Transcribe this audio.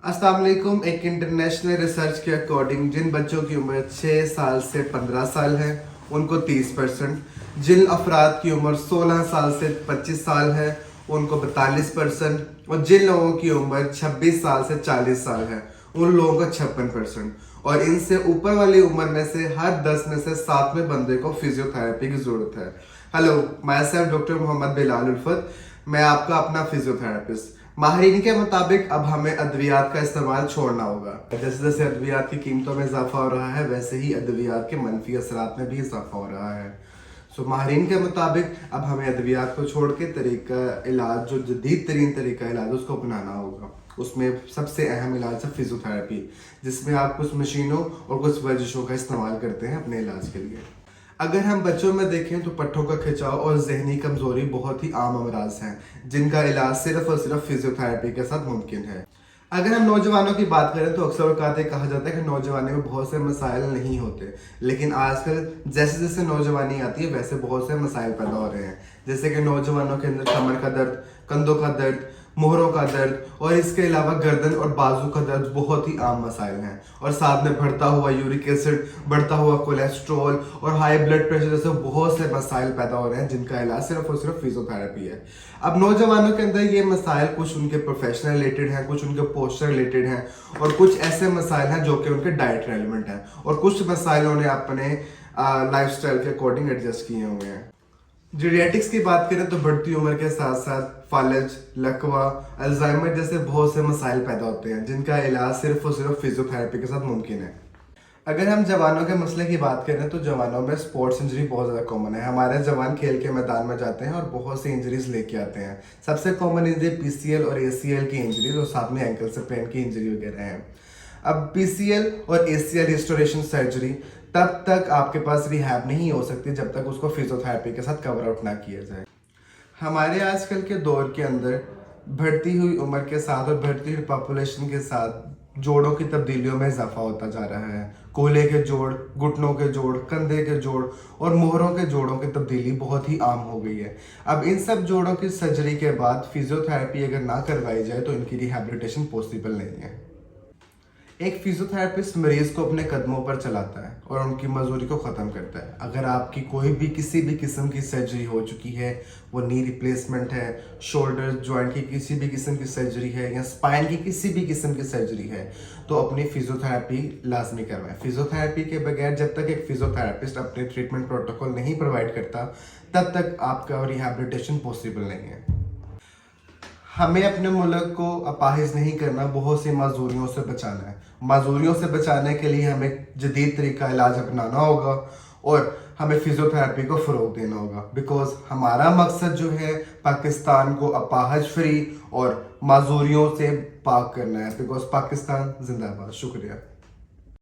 अस्सलाम वालेकुम। एक इंटरनेशनल रिसर्च के अकॉर्डिंग जिन बच्चों की उम्र 6 साल से 15 साल है उनको 30%, जिन अफराद की उम्र 16 साल से 25 साल है उनको 42%, और जिन लोगों की उम्र 26 साल से 40 साल है उन लोगों को 56%। और इनसे ऊपर वाली उम्र में से हर 10 में से 7वें बंदे को फिजियोथेरेपी की ज़रूरत है। Hello, myself doctor Mohammad Bilal Ulfat, मैं आपका अपना फिजियोथेरेपिस्ट। माहिरीन के मुताबिक अब हमें अद्वियात का इस्तेमाल छोड़ना होगा। जैसे जैसे अद्वियात की कीमतों में इजाफा हो रहा है वैसे ही अद्वियात के मनफी असरात में भी इजाफा हो रहा है। माहिरीन के मुताबिक अब हमें अद्वियात को छोड़ के तरीका इलाज, जो जदीद तरीन तरीका इलाज उसको अपनाना होगा। उसमें सबसे अहम इलाज है फिजियोथेरेपी, जिसमें आप कुछ मशीनों और कुछ वर्जिशों का इस्तेमाल करते हैं अपने इलाज के लिए। अगर हम बच्चों में देखें तो पट्टों का खिंचाव और जहनी कमजोरी बहुत ही आम अमराज हैं, जिनका इलाज सिर्फ और सिर्फ फिजियोथेरेपी के साथ मुमकिन है। अगर हम नौजवानों की बात करें तो अक्सर औकात कहा जाता है कि नौजवानी में बहुत से मसाइल नहीं होते, लेकिन आजकल जैसे जैसे नौजवानी आती है वैसे बहुत से मसाइल पैदा हो रहे हैं। जैसे कि नौजवानों के अंदर कमर का दर्द, कंधों का दर्द, मोहरों का दर्द और इसके अलावा गर्दन और बाजू का दर्द बहुत ही आम मसाइल हैं। और साथ में बढ़ता हुआ यूरिक एसिड, बढ़ता हुआ कोलेस्ट्रॉल और हाई ब्लड प्रेशर जैसे बहुत से मसाइल पैदा हो रहे हैं, जिनका इलाज सिर्फ और सिर्फ फिजियोथेरेपी है। अब नौजवानों के अंदर ये मसाइल कुछ उनके प्रोफेशनल रिलेटेड हैं, कुछ उनके पोस्चर रिलेटेड हैं, और कुछ ऐसे मसाइल हैं जो कि उनके डाइट रेलिवेंट हैं, और कुछ मसाइल उन्हें अपने लाइफस्टाइल के अकॉर्डिंग एडजस्ट किए हुए हैं। जीरियाटिक्स की बात करें तो बढ़ती उम्र के साथ साथ फालज, लकवा, अल्जाइमर जैसे बहुत से मसाइल पैदा होते हैं, जिनका इलाज सिर्फ और सिर्फ फिजियोथेरेपी के साथ मुमकिन है। अगर हम जवानों के मसले की बात करें तो जवानों में स्पोर्ट्स इंजरी बहुत ज़्यादा कॉमन है। हमारे जवान खेल के मैदान में जाते हैं और बहुत सी इंजरीज लेके आते हैं। सबसे कॉमन इंजरी पीसीएल और एसीएल की इंजरीज और साथ में एंकल स्प्रेन की इंजरी वगैरह है। अब पीसीएल और एसीएल रिस्टोरेशन सर्जरी तब तक आपके पास रिहैब नहीं हो सकती जब तक उसको फिजियोथेरेपी के साथ कवर आउट ना किया जाए। हमारे आजकल के दौर के अंदर बढ़ती हुई उम्र के साथ और बढ़ती हुई पॉपुलेशन के साथ जोड़ों की तब्दीलियों में इजाफा होता जा रहा है। कोहले के जोड़, घुटनों के जोड़, कंधे के जोड़ और मोहरों के जोड़ों की तब्दीली बहुत ही आम हो गई है। अब इन सब जोड़ों की सर्जरी के बाद फिजियोथेरेपी अगर ना करवाई जाए तो इनकी रिहैबिलिटेशन पॉसिबल नहीं है। एक फिजियोथेरेपिस्ट मरीज को अपने कदमों पर चलाता है और उनकी मजदूरी को ख़त्म करता है। अगर आपकी कोई भी किसी भी किस्म की सर्जरी हो चुकी है, वो नी रिप्लेसमेंट है, शोल्डर जॉइंट की किसी भी किस्म की सर्जरी है, या स्पाइन की किसी भी किस्म की सर्जरी है, तो अपनी फिजियोथेरेपी लाजमी करवाएं। फिजियोथेरेपी के बगैर जब तक एक फिजियोथेरेपिस्ट अपने ट्रीटमेंट प्रोटोकॉल नहीं प्रोवाइड करता तब तक आपका रिहैबिलिटेशन पॉसिबल नहीं है। हमें अपने मुल्क को अपाहिज नहीं करना, बहुत सी माजूरियों से बचाना है। माजूरियों से बचाने के लिए हमें जदीद तरीका इलाज अपनाना होगा और हमें फिजियोथेरेपी को फ़रोग देना होगा, बिकॉज हमारा मकसद जो है पाकिस्तान को अपाहज फ्री और माजूरियों से पाक करना है। बिकॉज पाकिस्तान जिंदाबाद। शुक्रिया।